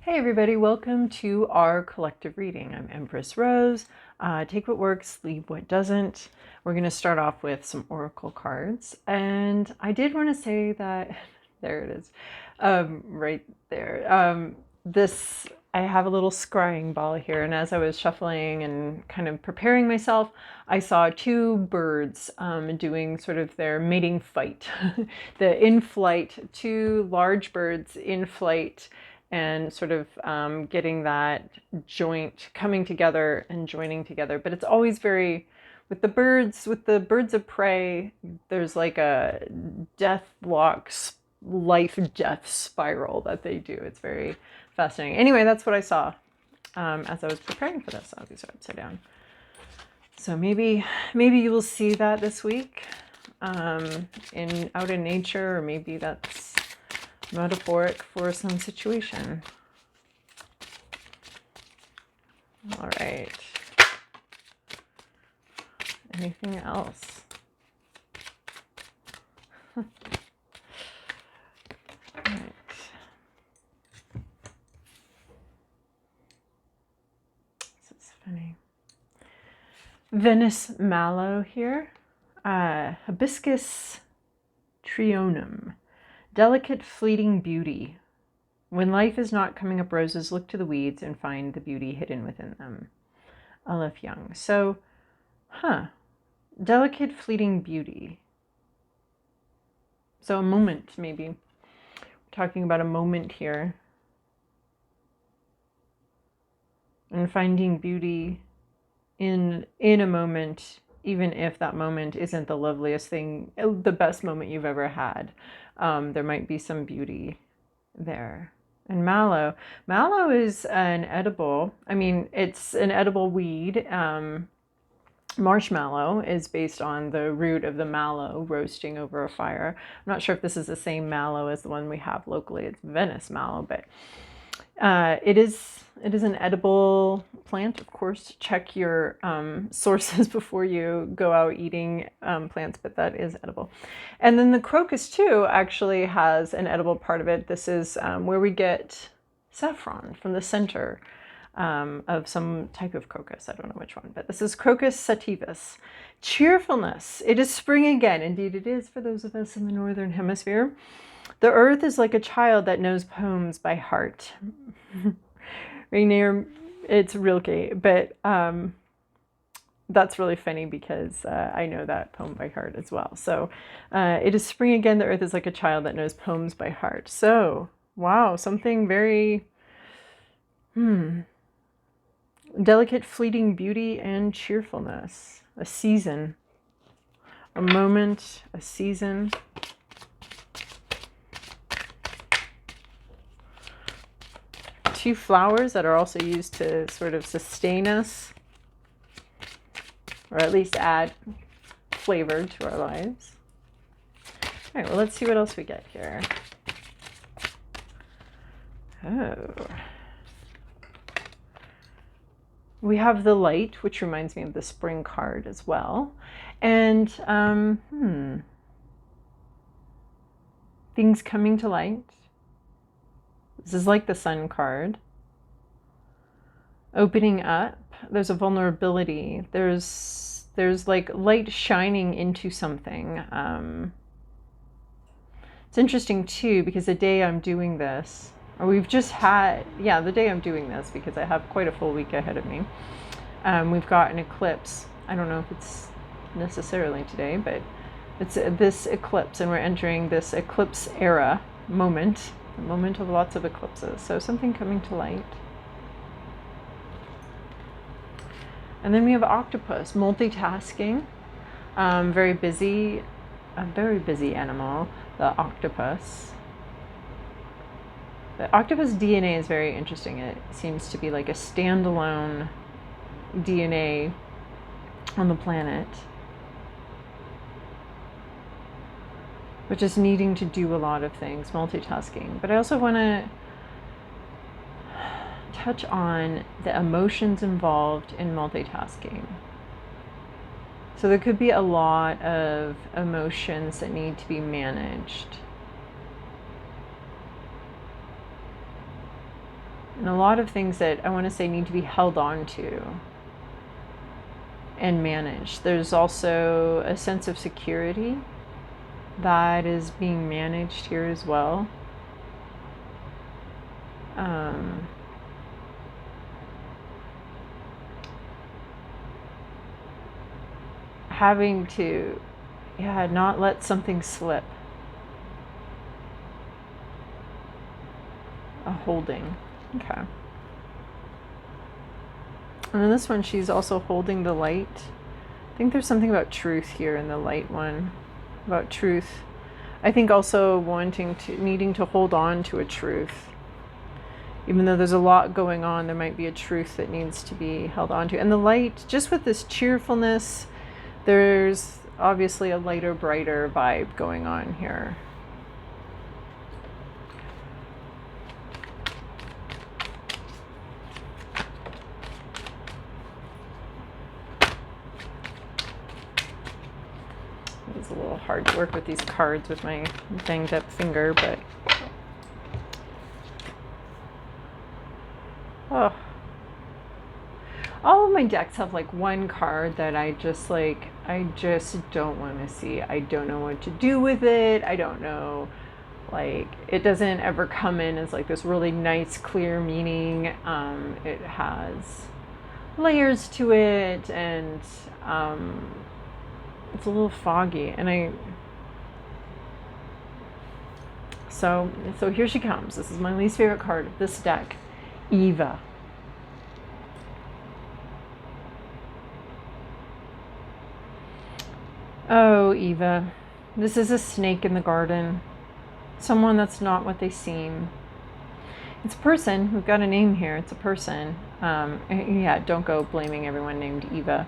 Hey everybody, welcome to our collective reading. I'm Empress Rose. Take what works, leave what doesn't. We're going to start off with some oracle cards. And I did want to say that, there it is, right there. I have a little scrying ball here, and as I was shuffling and kind of preparing myself, I saw two birds doing sort of their mating fight. The in-flight, two large birds in flight, and sort of getting that joint coming together and joining together. But it's always very, with the birds of prey, there's like a life-death spiral that they do. It's very fascinating. Anyway, that's what I saw as I was preparing for this. Oh, these are upside down. So maybe you will see that this week out in nature, or maybe that's metaphoric for some situation. All right. Anything else? All right. This is funny. Venice mallow here. Hibiscus trionum. Delicate, fleeting beauty. When life is not coming up roses, look to the weeds and find the beauty hidden within them. Aleph Young. So, delicate, fleeting beauty. So a moment, maybe. We're talking about a moment here. And finding beauty in a moment, even if that moment isn't the loveliest thing, the best moment you've ever had. There might be some beauty there. And mallow is an edible. I mean, it's an edible weed. Marshmallow is based on the root of the mallow roasting over a fire. I'm not sure if this is the same mallow as the one we have locally. It's Venice mallow, but it is an edible plant. Of course, check your sources before you go out eating plants, but that is edible. And then the crocus too actually has an edible part of it. This is where we get saffron from the center of some type of crocus. I don't know which one, but this is Crocus sativus. Cheerfulness. It is spring again. Indeed it is for those of us in the Northern Hemisphere. The earth is like a child that knows poems by heart. Rainier, it's Rilke, but that's really funny because I know that poem by heart as well. So it is spring again. The earth is like a child that knows poems by heart. So, wow, something very delicate, fleeting beauty and cheerfulness. A season, a moment, a season. Two flowers that are also used to sort of sustain us, or at least add flavor to our lives. All right, well, let's see what else we get here. Oh. We have the light, which reminds me of the spring card as well. And things coming to light. This is like the sun card. Opening up. There's a vulnerability. There's like light shining into something. It's interesting too, because the day I'm doing this, or we've just had, the day I'm doing this, because I have quite a full week ahead of me. We've got an eclipse. I don't know if it's necessarily today, but it's this eclipse, and we're entering this eclipse era moment, a moment of lots of eclipses. So something coming to light. And then we have octopus, multitasking, very busy, a very busy animal, the octopus. The octopus DNA is very interesting. It seems to be like a standalone DNA on the planet, which is needing to do a lot of things, multitasking. But I also want to touch on the emotions involved in multitasking. So there could be a lot of emotions that need to be managed. And a lot of things that I want to say need to be held on to and managed. There's also a sense of security that is being managed here as well. Having to, not let something slip. A holding. Okay. And then this one, she's also holding the light. I think there's something about truth here in the light one. About truth. I think also needing to hold on to a truth. Even though there's a lot going on, there might be a truth that needs to be held on to. And the light, just with this cheerfulness, there's obviously a lighter, brighter vibe going on here. It's a little hard to work with these cards with my banged up finger, but oh. All of my decks have like one card that I just don't want to see. I don't know what to do with it. I don't know, like, it doesn't ever come in as like this really nice, clear meaning. It has layers to it, and it's a little foggy. And so here she comes. This is my least favorite card of this deck, Eva. Oh, Eva, this is a snake in the garden. Someone that's not what they seem. It's a person. We've got a name here. It's a person. Don't go blaming everyone named Eva.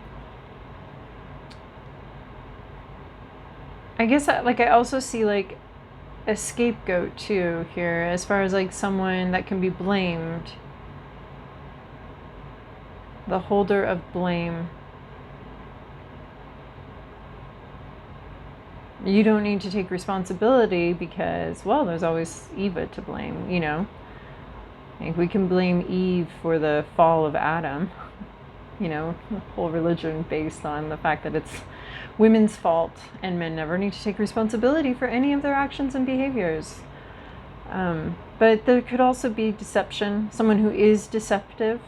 I guess I also see like a scapegoat too here, as far as like someone that can be blamed. The holder of blame. You don't need to take responsibility because, well, there's always Eva to blame, you know. I think we can blame Eve for the fall of Adam, you know, the whole religion based on the fact that it's women's fault and men never need to take responsibility for any of their actions and behaviors. But there could also be deception, someone who is deceptive.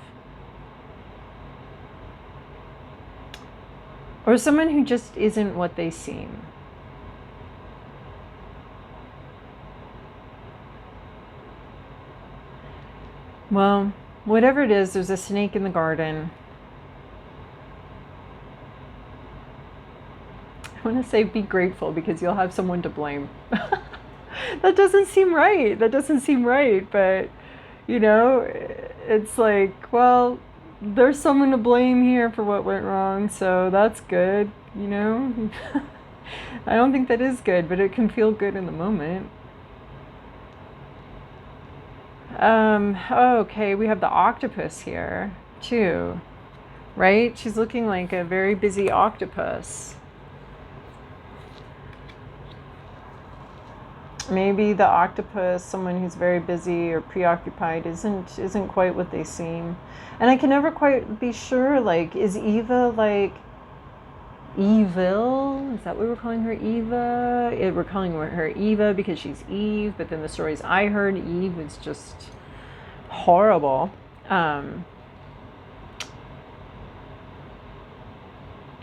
Or someone who just isn't what they seem. Well, whatever it is, there's a snake in the garden. I want to say be grateful because you'll have someone to blame. That doesn't seem right. But, you know, it's like, well, there's someone to blame here for what went wrong, so that's good, you know? I don't think that is good, but it can feel good in the moment. Okay, we have the octopus here, too, right? She's looking like a very busy octopus. Maybe the octopus, someone who's very busy or preoccupied, isn't quite what they seem. And I can never quite be sure, like, is Eva, like, evil? Is that what we're calling her, Eva? We're calling her Eva because she's Eve, but then the stories I heard, Eve was just horrible.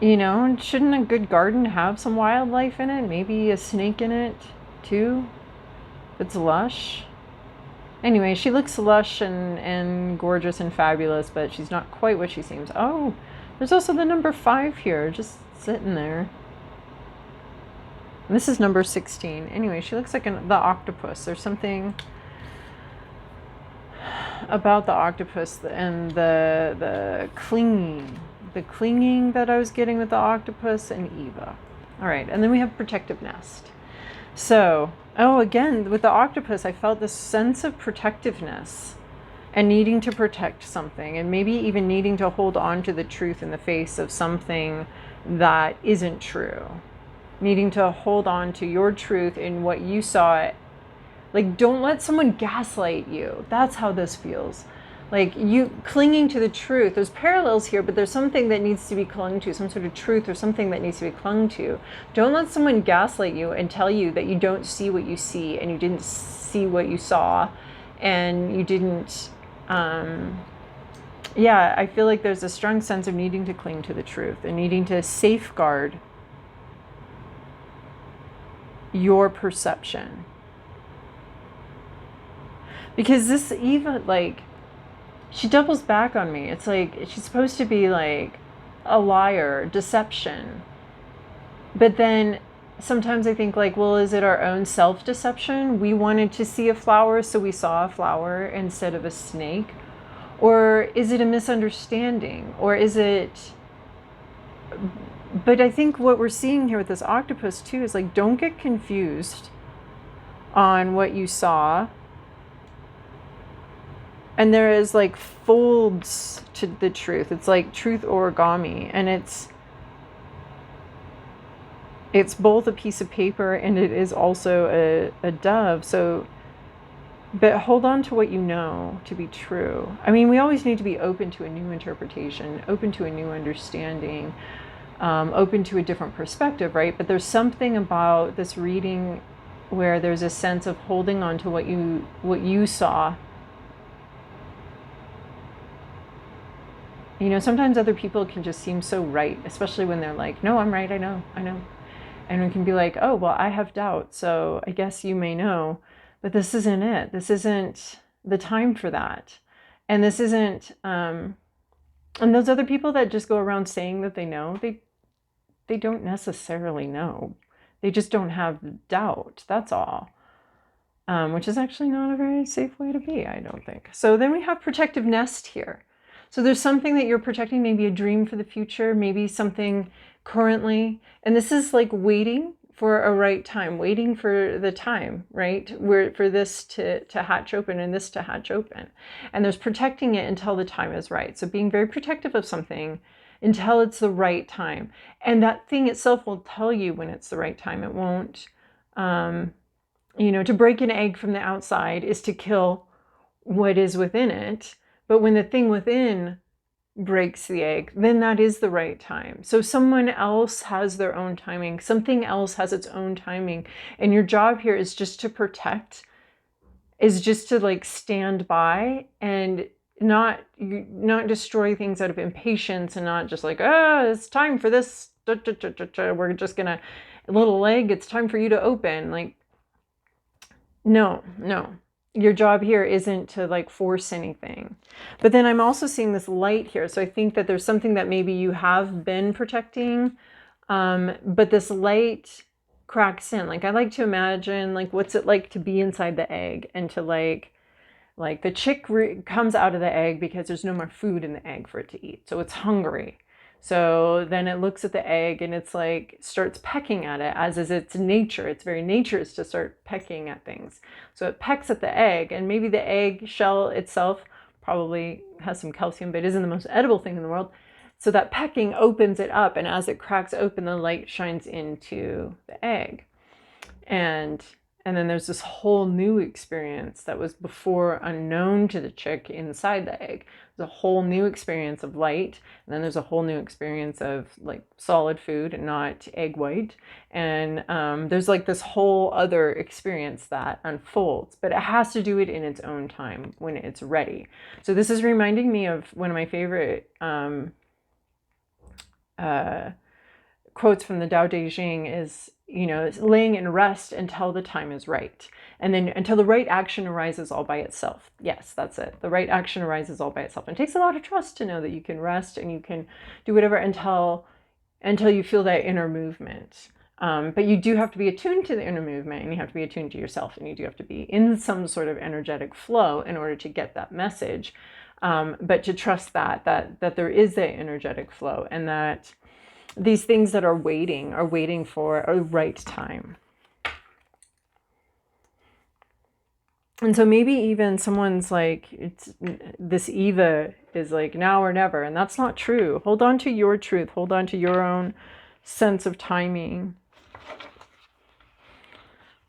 You know, shouldn't a good garden have some wildlife in it? Maybe a snake in it, too? It's lush. Anyway, she looks lush and gorgeous and fabulous, but she's not quite what she seems. Oh, there's also the number 5 here, just sitting there. And this is number 16. Anyway, she looks like the octopus. There's something about the octopus and the clinging that I was getting with the octopus and Eva. All right, and then we have protective nest. So, again, with the octopus, I felt this sense of protectiveness and needing to protect something, and maybe even needing to hold on to the truth in the face of something that isn't true. Needing to hold on to your truth in what you saw. Like, don't let someone gaslight you. That's how this feels. Like you clinging to the truth. There's parallels here, but there's something that needs to be clung to, some sort of truth or something that needs to be clung to. Don't let someone gaslight you and tell you that you don't see what you see and you didn't see what you saw and you didn't. Yeah, I feel like there's a strong sense of needing to cling to the truth and needing to safeguard your perception. Because this Eva, like, she doubles back on me. It's like she's supposed to be like a liar, deception. But then sometimes I think like, well, is it our own self-deception? We wanted to see a flower, so we saw a flower instead of a snake. Or is it a misunderstanding? Or is it... But I think what we're seeing here with this octopus too is like, don't get confused on what you saw. And there is like folds to the truth. It's like truth origami. And it's both a piece of paper and it is also a dove. So, but hold on to what you know to be true. I mean, we always need to be open to a new interpretation, open to a new understanding, open to a different perspective, right? But there's something about this reading where there's a sense of holding on to what you saw. You know, sometimes other people can just seem so right, especially when they're like, no, I'm right, I know. And we can be like, oh, well, I have doubt, so I guess you may know. But this isn't it. This isn't the time for that. And this isn't, and those other people that just go around saying that they know, they don't necessarily know. They just don't have doubt, that's all. Which is actually not a very safe way to be, I don't think. So then we have protective nest here. So there's something that you're protecting, maybe a dream for the future, maybe something currently. And this is like waiting for a right time, waiting for the time, right? For this to hatch open and this to hatch open. And there's protecting it until the time is right. So being very protective of something until it's the right time. And that thing itself will tell you when it's the right time. It won't, you know, to break an egg from the outside is to kill what is within it. But when the thing within breaks the egg, then that is the right time. So someone else has their own timing. Something else has its own timing. And your job here is just to protect, is just to like stand by and not destroy things out of impatience and not just like, oh, it's time for this. We're just going to, little egg, it's time for you to open. Like, no. Your job here isn't to like force anything. But then I'm also seeing this light here. So I think that there's something that maybe you have been protecting, but this light cracks in. Like I like to imagine like what's it like to be inside the egg and to like the chick comes out of the egg because there's no more food in the egg for it to eat. So it's hungry. So then it looks at the egg and it's like starts pecking at it, as is its nature. Its very nature is to start pecking at things. So it pecks at the egg, and maybe the egg shell itself probably has some calcium, but isn't the most edible thing in the world. So that pecking opens it up, and as it cracks open, the light shines into the egg. And then there's this whole new experience that was before unknown to the chick inside the egg. There's a whole new experience of light. And then there's a whole new experience of like solid food and not egg white. And there's like this whole other experience that unfolds, but it has to do it in its own time when it's ready. So this is reminding me of one of my favorite quotes from the Tao Te Ching is, you know, laying in rest until the time is right. And then until the right action arises all by itself. Yes, that's it. The right action arises all by itself. And it takes a lot of trust to know that you can rest and you can do whatever until you feel that inner movement. But you do have to be attuned to the inner movement, and you have to be attuned to yourself, and you do have to be in some sort of energetic flow in order to get that message. But to trust that there is that energetic flow, and that these things that are waiting for a right time. And so maybe even someone's like, this Eva is like now or never, and that's not true. Hold on to your truth. Hold on to your own sense of timing.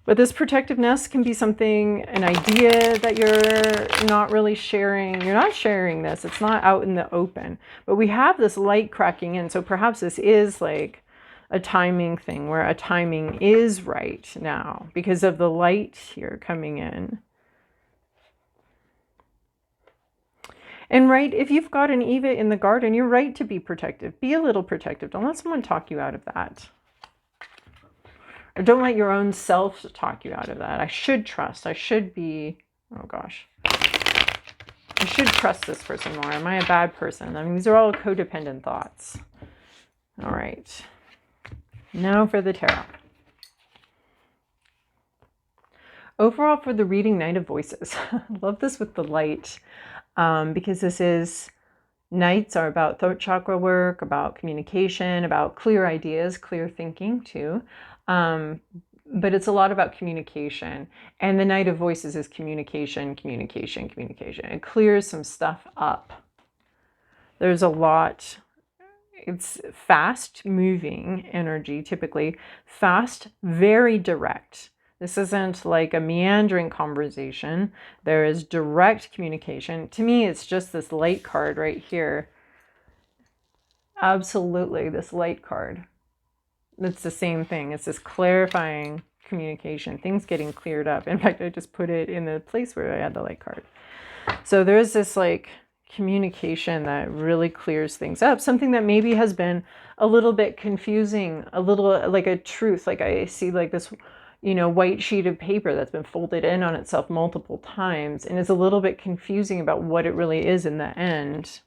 But this protectiveness can be something, an idea that you're not really sharing. You're not sharing this. It's not out in the open. But we have this light cracking in. So perhaps this is like a timing thing where a timing is right now because of the light here coming in. And right, if you've got an Eva in the garden, you're right to be protective. Be a little protective. Don't let someone talk you out of that. Or don't let your own self talk you out of that. I should trust. I should be, oh gosh. I should trust this person more. Am I a bad person? I mean, these are all codependent thoughts. All right. Now for the tarot. Overall for the reading, Knight of Voices. I love this with the light because this is, Knights are about throat chakra work, about communication, about clear ideas, clear thinking too. But it's a lot about communication. And the Knight of Voices is communication, communication, communication. It clears some stuff up. There's a lot. It's fast moving energy, typically. Fast, very direct. This isn't like a meandering conversation. There is direct communication. To me, it's just this light card right here. Absolutely, this light card. It's the same thing. It's this clarifying communication, things getting cleared up. In fact, I just put it in the place where I had the light card. So there is this like communication that really clears things up. Something that maybe has been a little bit confusing, a little like a truth. Like I see like this, you know, white sheet of paper that's been folded in on itself multiple times and is a little bit confusing about what it really is in the end.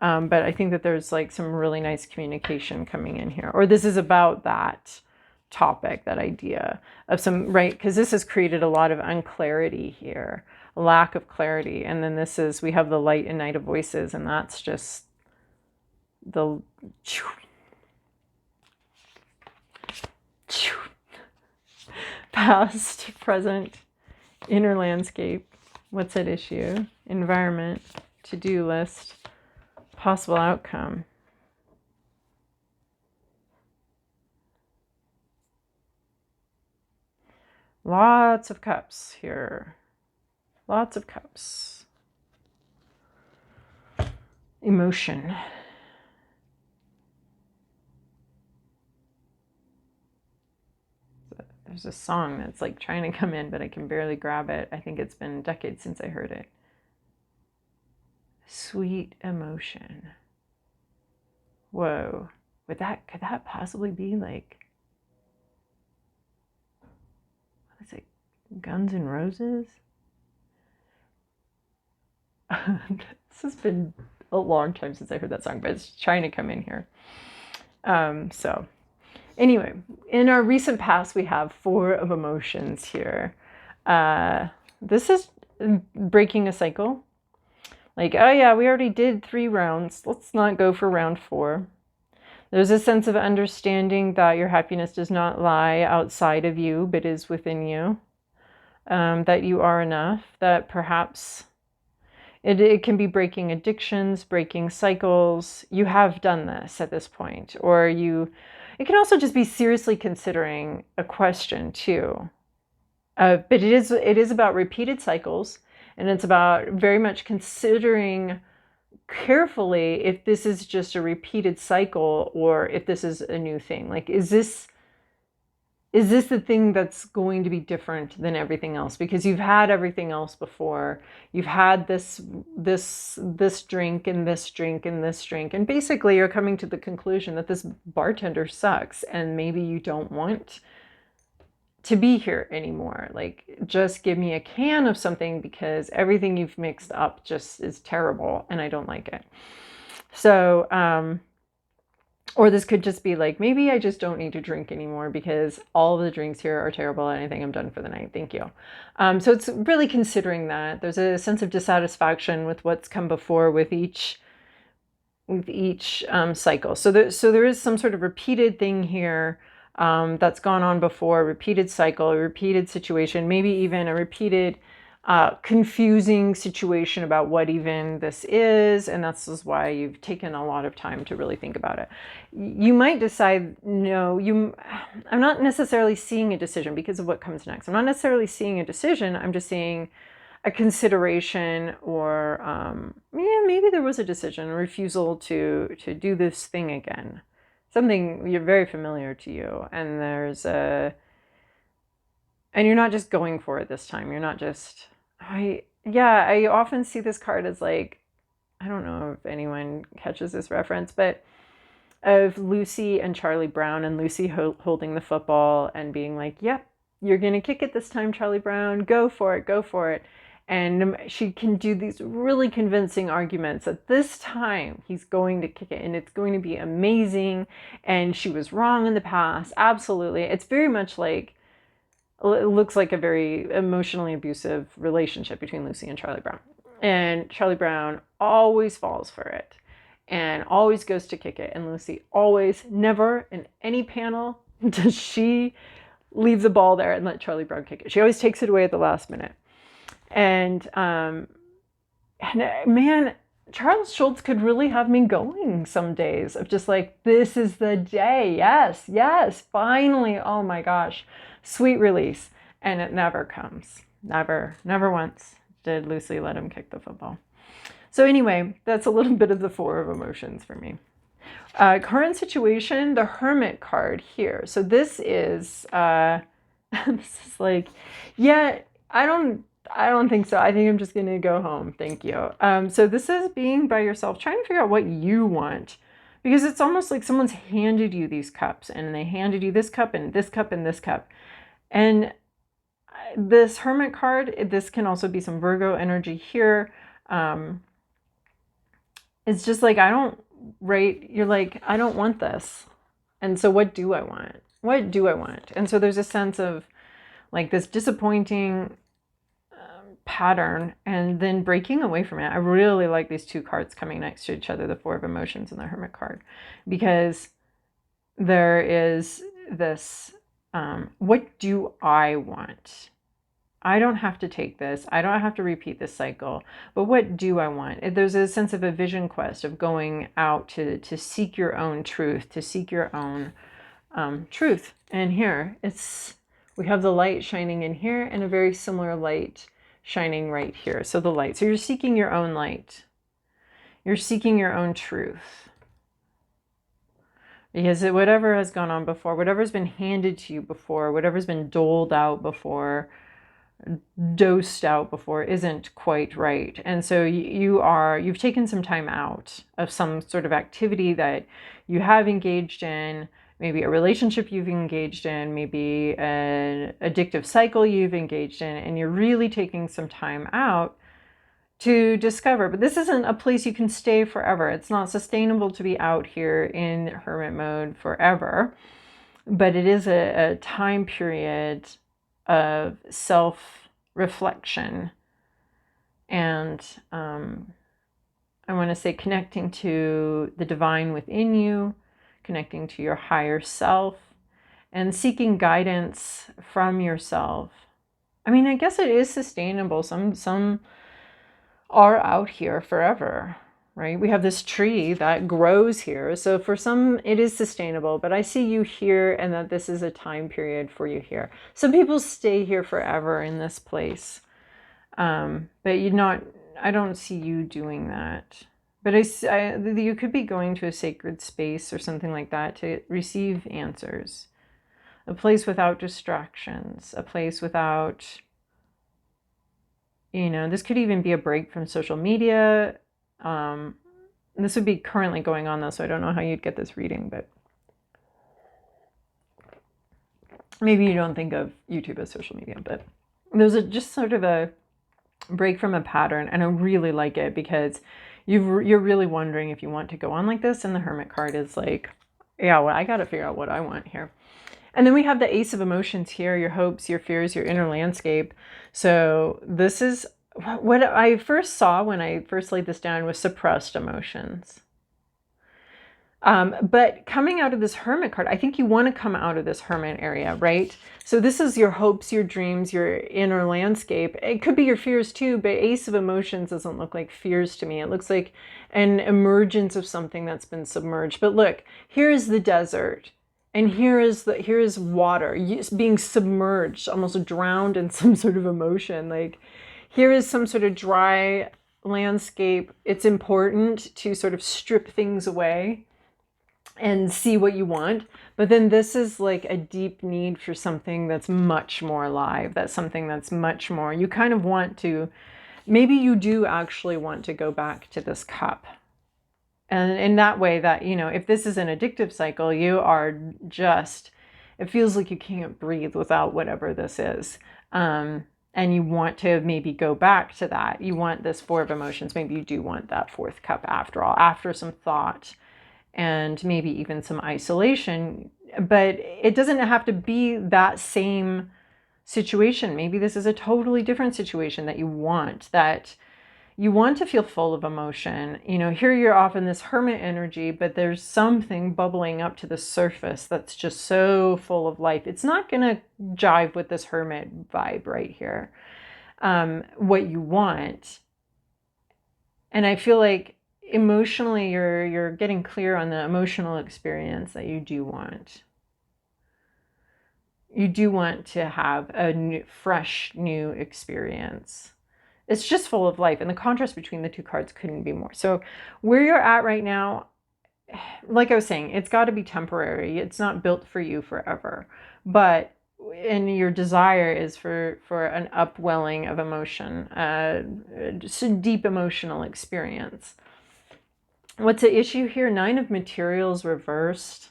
But I think that there's like some really nice communication coming in here. Or this is about that topic, that idea of some, right? Because this has created a lot of unclarity here, a lack of clarity. And then this is, we have the light and Knight of Voices, and that's just the past, present, inner landscape, what's at issue, environment, to-do list, possible outcome. Lots of cups here. Lots of cups. Emotion. There's a song that's like trying to come in, but I can barely grab it. I think it's been decades since I heard it. Sweet emotion. Whoa. Could that possibly be like, what is it, Guns N' Roses? This has been a long time since I heard that song, but it's trying to come in here. So anyway, in our recent past, we have 4 of emotions here. This is breaking a cycle. Like, oh yeah, we already did 3 rounds. Let's not go for round 4. There's a sense of understanding that your happiness does not lie outside of you, but is within you. That you are enough, that perhaps it can be breaking addictions, breaking cycles. You have done this at this point, or it can also just be seriously considering a question too. But it is about repeated cycles, and it's about very much considering carefully if this is just a repeated cycle or if this is a new thing. Like, is this the thing that's going to be different than everything else? Because you've had everything else before. You've had this drink and this drink and this drink. And basically you're coming to the conclusion that this bartender sucks and maybe you don't want to be here anymore. Like, just give me a can of something because everything you've mixed up just is terrible and I don't like it. So, or this could just be like, maybe I just don't need to drink anymore because all of the drinks here are terrible and I think I'm done for the night. Thank you. So it's really considering that. There's a sense of dissatisfaction with what's come before with each cycle. So there is some sort of repeated thing here that's gone on before, repeated cycle, a repeated situation, maybe even a repeated confusing situation about what even this is, and that's just why you've taken a lot of time to really think about it. You might decide, no, I'm not necessarily seeing a decision because of what comes next. I'm not necessarily seeing a decision. I'm just seeing a consideration, or yeah, maybe there was a decision, a refusal to do this thing again, something you're very familiar to you, and you're not just going for it this time. You're not just, I often see this card as like, I don't know if anyone catches this reference, but of Lucy and Charlie Brown, and Lucy holding the football and being like, yep, you're going to kick it this time, Charlie Brown, go for it, go for it. And she can do these really convincing arguments that this time he's going to kick it and it's going to be amazing. And she was wrong in the past. Absolutely. It's very much like, it looks like a very emotionally abusive relationship between Lucy and Charlie Brown. And Charlie Brown always falls for it and always goes to kick it. And Lucy always, never in any panel does she leave the ball there and let Charlie Brown kick it. She always takes it away at the last minute. And man, Charles Schultz could really have me going some days of just like, this is the day. Yes, yes, finally. Oh my gosh, sweet release. And it never comes. Never once did Lucy let him kick the football. So anyway, that's a little bit of the four of emotions for me. Current situation, the Hermit card here. So this is, this is like, yeah, I don't think so. I think I'm just going to go home. Thank you. So this is being by yourself, trying to figure out what you want, because it's almost like someone's handed you these cups, and they handed you this cup and this cup and this cup. And this Hermit card, this can also be some Virgo energy here. It's just like, you're like, I don't want this. And so what do I want? What do I want? And so there's a sense of like this disappointing pattern and then breaking away from it. I really like these two cards coming next to each other, the Four of Emotions and the Hermit card, because there is this, what do I want? I don't have to take this. I don't have to repeat this cycle, but what do I want? There's a sense of a vision quest of going out to seek your own truth, to seek your own truth. And here we have the light shining in here and a very similar light shining right here. So the light. So you're seeking your own light. You're seeking your own truth. Because whatever has gone on before, whatever's been handed to you before, whatever's been doled out before, dosed out before, isn't quite right. And so you've taken some time out of some sort of activity that you have engaged in, maybe a relationship you've engaged in, maybe an addictive cycle you've engaged in, and you're really taking some time out to discover. But this isn't a place you can stay forever. It's not sustainable to be out here in Hermit mode forever, but it is a time period of self-reflection and I want to say connecting to the divine within you, connecting to your higher self, and seeking guidance from yourself. I mean, I guess it is sustainable. Some are out here forever, right? We have this tree that grows here. So for some, it is sustainable, but I see you here and that this is a time period for you here. Some people stay here forever in this place, but I don't see you doing that. But you could be going to a sacred space or something like that to receive answers. A place without distractions, a place without, this could even be a break from social media. This would be currently going on though, so I don't know how you'd get this reading, but maybe you don't think of YouTube as social media, but there's just sort of a break from a pattern, and I really like it because you're really wondering if you want to go on like this, and the Hermit card is like, yeah, well, I got to figure out what I want here. And then we have the Ace of Emotions here, your hopes, your fears, your inner landscape. So this is what I first saw when I first laid this down was suppressed emotions. But coming out of this Hermit card, I think you want to come out of this Hermit area, right? So this is your hopes, your dreams, your inner landscape. It could be your fears too, but Ace of Emotions doesn't look like fears to me. It looks like an emergence of something that's been submerged. But look, here is the desert. And here is water being submerged, almost drowned in some sort of emotion. Like here is some sort of dry landscape. It's important to sort of strip things away and see what you want. But then this is like a deep need for something that's much more alive. That's something that's much more, you kind of want to, maybe you do actually want to go back to this cup. And in that way that, you know, if this is an addictive cycle, you are just, it feels like you can't breathe without whatever this is. And you want to maybe go back to that. You want this Four of Emotions. Maybe you do want that fourth cup after all, after some thought and maybe even some isolation. But it doesn't have to be that same situation. Maybe this is a totally different situation that you want, that you want to feel full of emotion. You know, here you're off in this Hermit energy, but there's something bubbling up to the surface that's just so full of life. It's not going to jive with this Hermit vibe right here. What you want. And I feel like emotionally you're getting clear on the emotional experience that you do want. You do want to have a new, fresh, new experience. It's just full of life. And the contrast between the two cards couldn't be more. So where you're at right now, like I was saying, it's got to be temporary. It's not built for you forever. But and your desire is for an upwelling of emotion, just a deep emotional experience. What's the issue here? Nine of Materials reversed.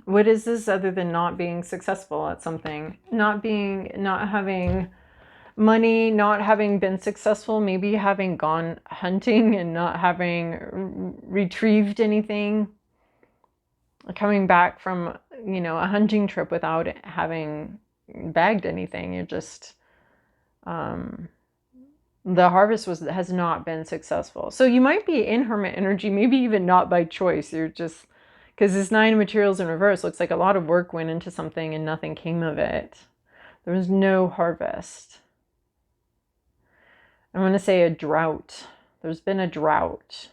What is this other than not being successful at something? Not having money, not having been successful, maybe having gone hunting and not having retrieved anything. Coming back from, you know, a hunting trip without having bagged anything. You're just, the harvest has not been successful. So you might be in Hermit energy, maybe even not by choice. You're just, because this Nine of Materials in reverse looks like a lot of work went into something and nothing came of it. There was no harvest. I'm going to say a drought. There's been a drought.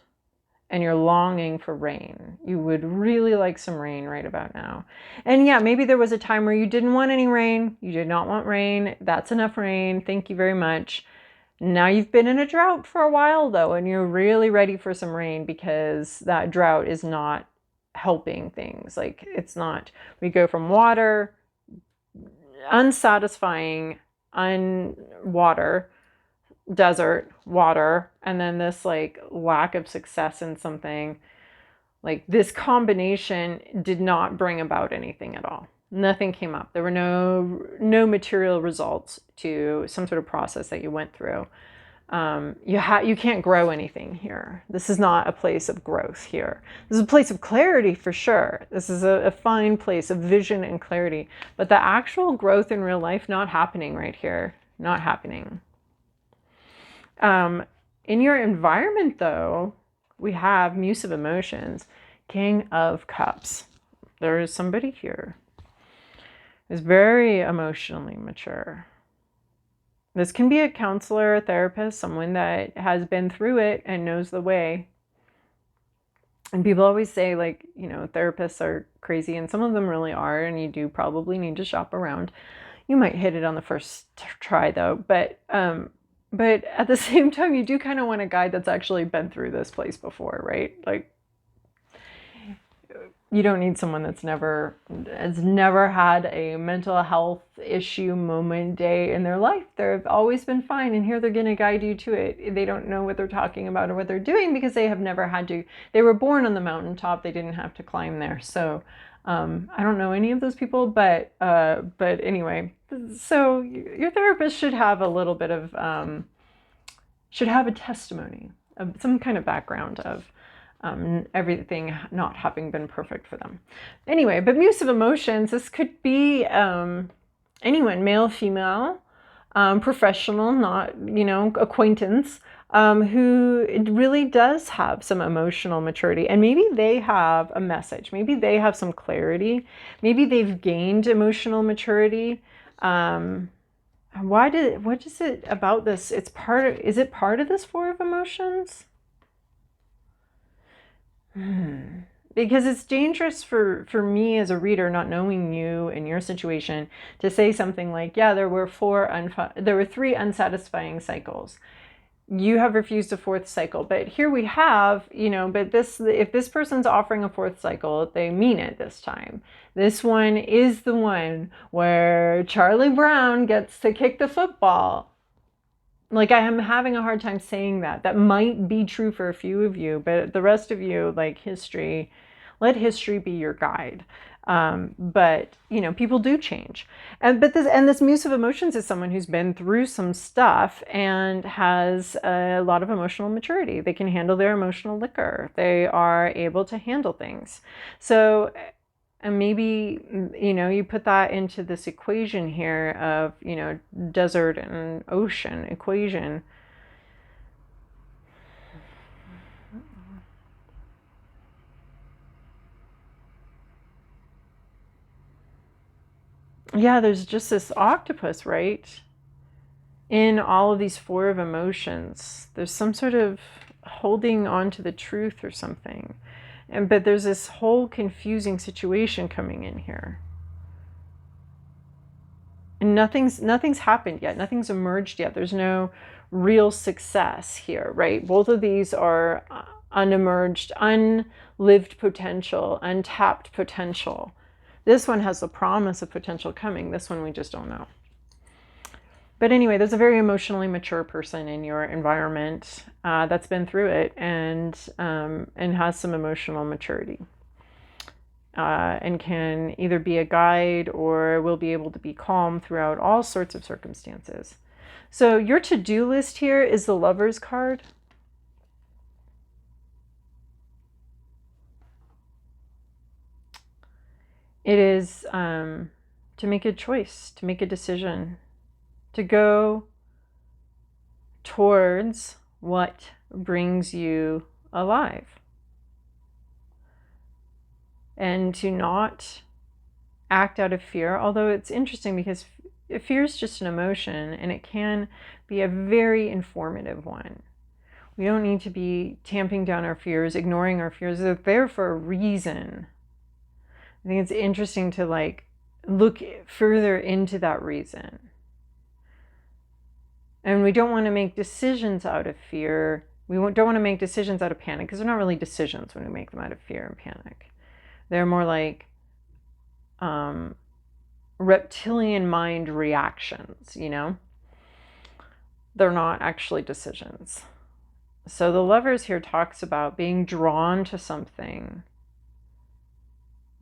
And you're longing for rain. You would really like some rain right about now. And yeah, maybe there was a time where you didn't want any rain. You did not want rain. That's enough rain. Thank you very much. Now you've been in a drought for a while though, and you're really ready for some rain because that drought is not helping things. Like it's not, we go from water, unsatisfying, water, desert, water, and then this like lack of success in something. Like this combination did not bring about anything at all. Nothing came up. There were no material results to some sort of process that you went through. You can't grow anything here. This is not a place of growth here. This is a place of clarity for sure. This is a fine place of vision and clarity, but the actual growth in real life not happening right here. Not happening. In your environment, though, we have Muse of Emotions, King of Cups. There is somebody here who's very emotionally mature. This can be a counselor, a therapist, someone that has been through it and knows the way. And people always say, like, you know, therapists are crazy, and some of them really are, and you do probably need to shop around. You might hit it on the first try, though, but at the same time, you do kind of want a guide that's actually been through this place before, right? Like, you don't need someone that's has never had a mental health issue moment day in their life. They've always been fine, and here they're going to guide you to it. They don't know what they're talking about or what they're doing because they have never had to. They were born on the mountaintop. They didn't have to climb there. So I don't know any of those people, but anyway, so your therapist should have a little bit of, should have a testimony of some kind of background of everything not having been perfect for them. Anyway, but Muse of Emotions, this could be anyone, male, female. professional, not, acquaintance, who really does have some emotional maturity. And maybe they have a message. Maybe they have some clarity. Maybe they've gained emotional maturity. What is it about this? Is it part of this Four of Emotions? Because it's dangerous for me as a reader, not knowing you and your situation, to say something like, yeah, there were three unsatisfying cycles. You have refused a fourth cycle, but here we have, but if this person's offering a fourth cycle, they mean it this time. This one is the one where Charlie Brown gets to kick the football. Like, I am having a hard time saying that. That might be true for a few of you, but the rest of you, like, let history be your guide. But people do change, and this Muse of Emotions is someone who's been through some stuff and has a lot of emotional maturity. They can handle their emotional liquor. They are able to handle things. So, and maybe you put that into this equation here of desert and ocean equation. Yeah, there's just this octopus, right? In all of these Four of Emotions, there's some sort of holding on to the truth or something. But there's this whole confusing situation coming in here. And nothing's happened yet. Nothing's emerged yet. There's no real success here, right? Both of these are unemerged, unlived potential, untapped potential. This one has the promise of potential coming. This one we just don't know. But anyway, there's a very emotionally mature person in your environment that's been through it and has some emotional maturity. And can either be a guide or will be able to be calm throughout all sorts of circumstances. So your to-do list here is the Lover's card. It is to make a choice, to make a decision, to go towards what brings you alive. And to not act out of fear, although it's interesting because fear is just an emotion and it can be a very informative one. We don't need to be tamping down our fears, ignoring our fears. They're there for a reason. I think it's interesting to look further into that reason. And we don't want to make decisions out of fear. We don't want to make decisions out of panic because they're not really decisions when we make them out of fear and panic. They're more like reptilian mind reactions, They're not actually decisions. So the Lovers here talks about being drawn to something.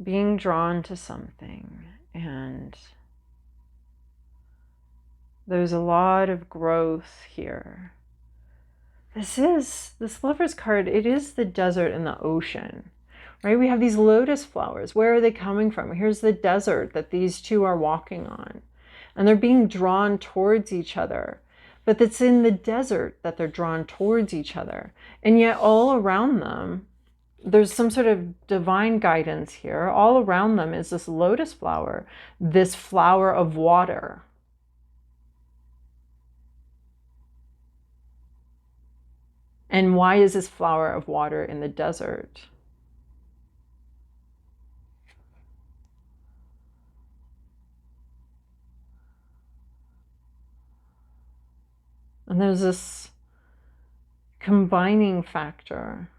Being drawn to something. And there's a lot of growth here. This Lover's card, it is the desert and the ocean. Right? We have these lotus flowers. Where are they coming from? Here's the desert that these two are walking on. And they're being drawn towards each other. But it's in the desert that they're drawn towards each other. And yet all around them, there's some sort of divine guidance here. All around them is this lotus flower, this flower of water. And why is this flower of water in the desert? And there's this combining factor.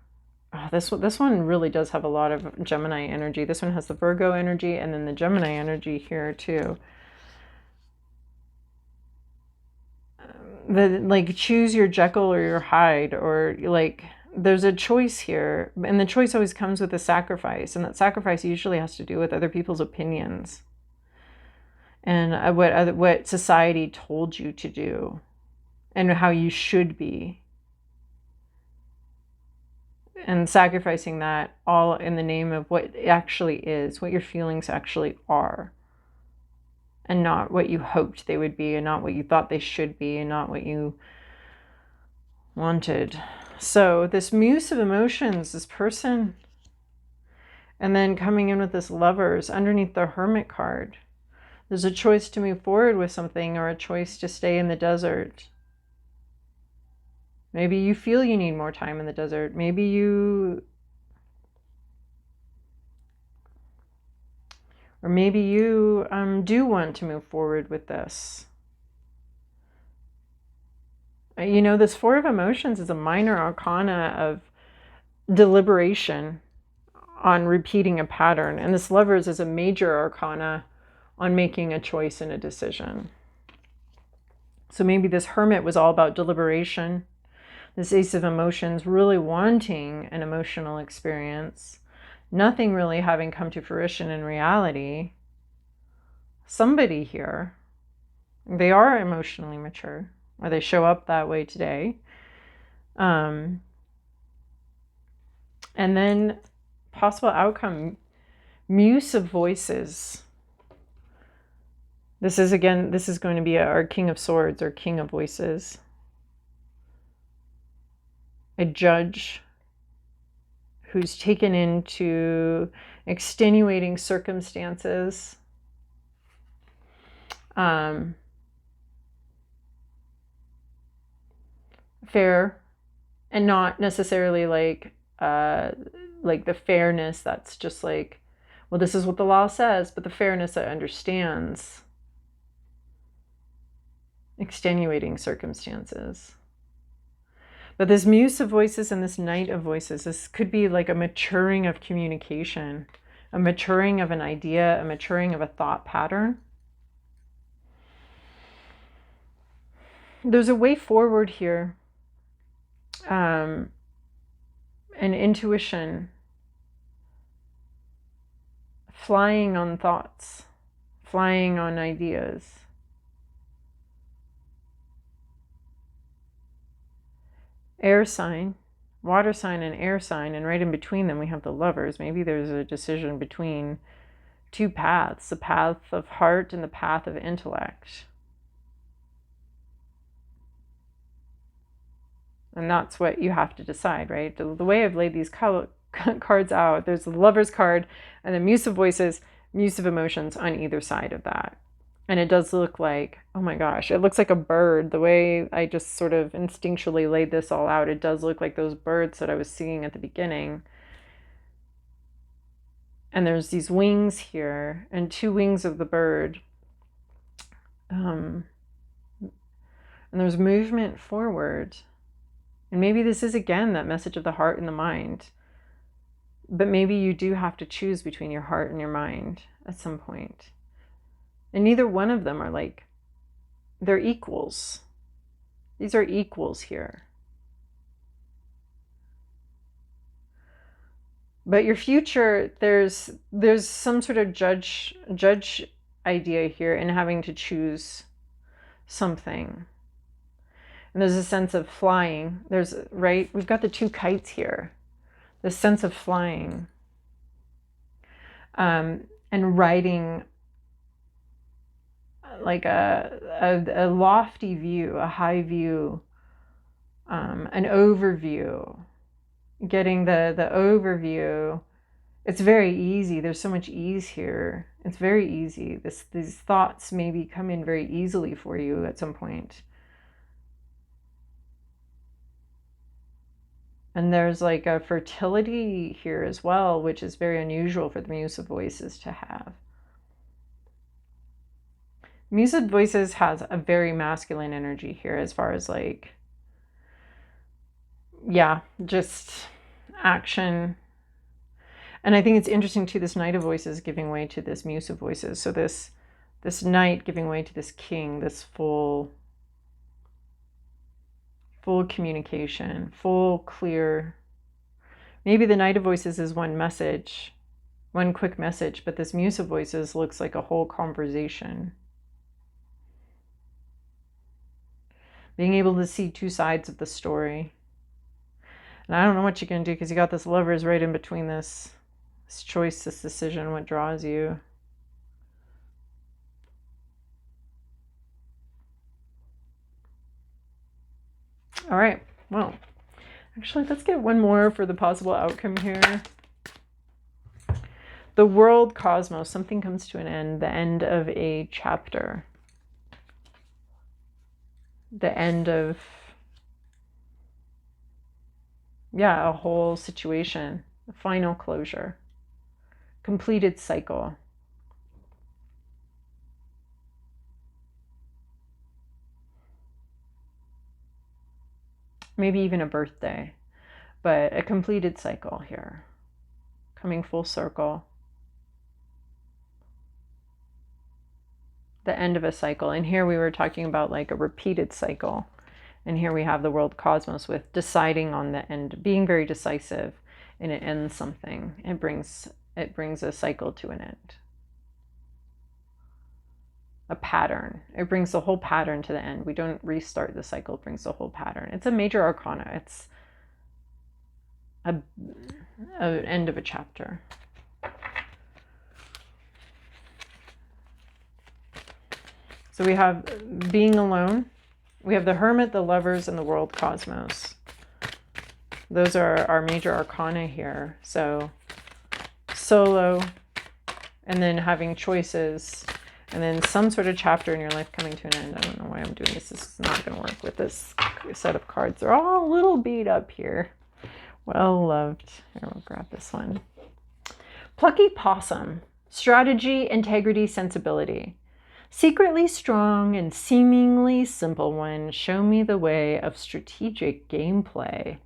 This one really does have a lot of Gemini energy. This one has the Virgo energy and then the Gemini energy here too. Choose your Jekyll or your Hyde, or there's a choice here. And the choice always comes with a sacrifice. And that sacrifice usually has to do with other people's opinions. And what society told you to do. And how you should be. And sacrificing that all in the name of what it actually is, what your feelings actually are. and not what you hoped they would be, and not what you thought they should be, and not what you wanted. So this muse of emotions, this person, and then coming in with this Lovers underneath the Hermit card. There's a choice to move forward with something or a choice to stay in the desert. Maybe you feel you need more time in the desert. Maybe you... Or maybe you do want to move forward with this. You know, this Four of Emotions is a minor arcana of deliberation on repeating a pattern. And this Lovers is a major arcana on making a choice and a decision. So maybe this Hermit was all about deliberation. This Ace of Emotions really wanting an emotional experience. Nothing really having come to fruition in reality. Somebody here, they are emotionally mature, or they show up that way today. And then possible outcome, muse of voices. This is going to be our King of Swords or King of Voices. A judge who's taken into extenuating circumstances. Fair, and not necessarily like the fairness that's just like, well, this is what the law says, but the fairness that understands extenuating circumstances. But this Muse of Voices and this Knight of Voices, this could be like a maturing of communication, a maturing of an idea, a maturing of a thought pattern. There's a way forward here. An intuition, flying on thoughts, flying on ideas. Air sign, water sign and air sign, and right in between them we have the Lovers. Maybe there's a decision between two paths, the path of heart and the path of intellect. And that's what you have to decide, right? The way I've laid these cards out, there's the Lovers card and the Muse of Voices, Muse of Emotions on either side of that. And it does look like, oh my gosh, it looks like a bird. The way I just sort of instinctually laid this all out, it does look like those birds that I was seeing at the beginning. And there's these wings here, and two wings of the bird. And there's movement forward. And maybe this is, again, that message of the heart and the mind. But maybe you do have to choose between your heart and your mind at some point. And neither one of them are like, they're equals. These are equals here. But your future, there's some sort of judge idea here in having to choose something. And there's a sense of flying. Right? We've got the two kites here. The sense of flying. And riding like a lofty view, a high view, an overview. Getting the overview. It's very easy. There's so much ease here. It's very easy. These thoughts maybe come in very easily for you at some point. And there's like a fertility here as well, which is very unusual for the Muse of Voices to have. Muse of Voices has a very masculine energy here as far as like, yeah, just action. And I think it's interesting too, this Knight of Voices giving way to this Muse of Voices. So this Knight giving way to this King, this full communication, full clear. Maybe the Knight of Voices is one message, one quick message, but this Muse of Voices looks like a whole conversation. Being able to see two sides of the story. And I don't know what you can do because you got this Lovers right in between this choice, this decision, what draws you. All right. Well, actually, let's get one more for the possible outcome here. The world cosmos, something comes to an end, the end of a chapter, the end of, yeah, a whole situation, a final closure, completed cycle. Maybe even a birthday, but a completed cycle here, coming full circle. The end of a cycle. And here we were talking about like a repeated cycle. And here we have the world cosmos with deciding on the end, being very decisive, and it ends something. It brings a cycle to an end. A pattern. It brings the whole pattern to the end. We don't restart the cycle, it brings the whole pattern. It's a major arcana. It's an end of a chapter. So we have being alone. We have the Hermit, the Lovers, and the world cosmos. Those are our major arcana here. So solo, and then having choices, and then some sort of chapter in your life coming to an end. I don't know why I'm doing this. This is not going to work with this set of cards. They're all a little beat up here. Well loved. Here, we'll grab this one. Plucky possum. Strategy, integrity, sensibility. Secretly strong and seemingly simple one, show me the way of strategic gameplay.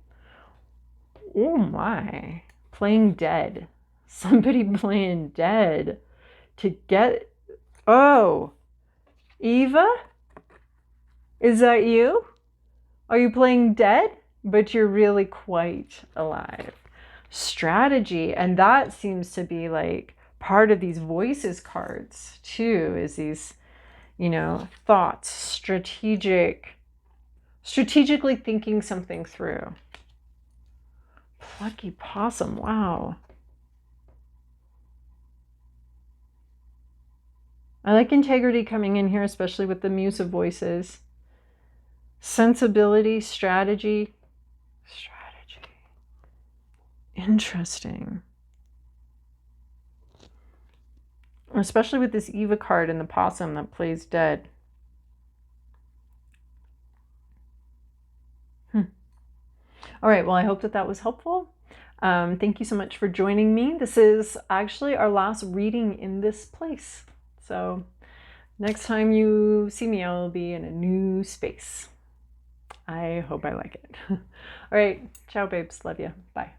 Oh my. Playing dead. Somebody playing dead to get... Oh, Eva? Is that you? Are you playing dead? But you're really quite alive. Strategy, and that seems to be like part of these voices cards too, is these, you know, thoughts, strategically thinking something through. Plucky possum, wow. I like integrity coming in here, especially with the Muse of Voices. Sensibility, strategy. Interesting. Especially with this Eva card and the possum that plays dead. All right, well, I hope that was helpful. Thank you so much for joining me. This is actually our last reading in this place. So next time you see me, I'll be in a new space. I hope I like it. All right, ciao, babes. Love you. Bye.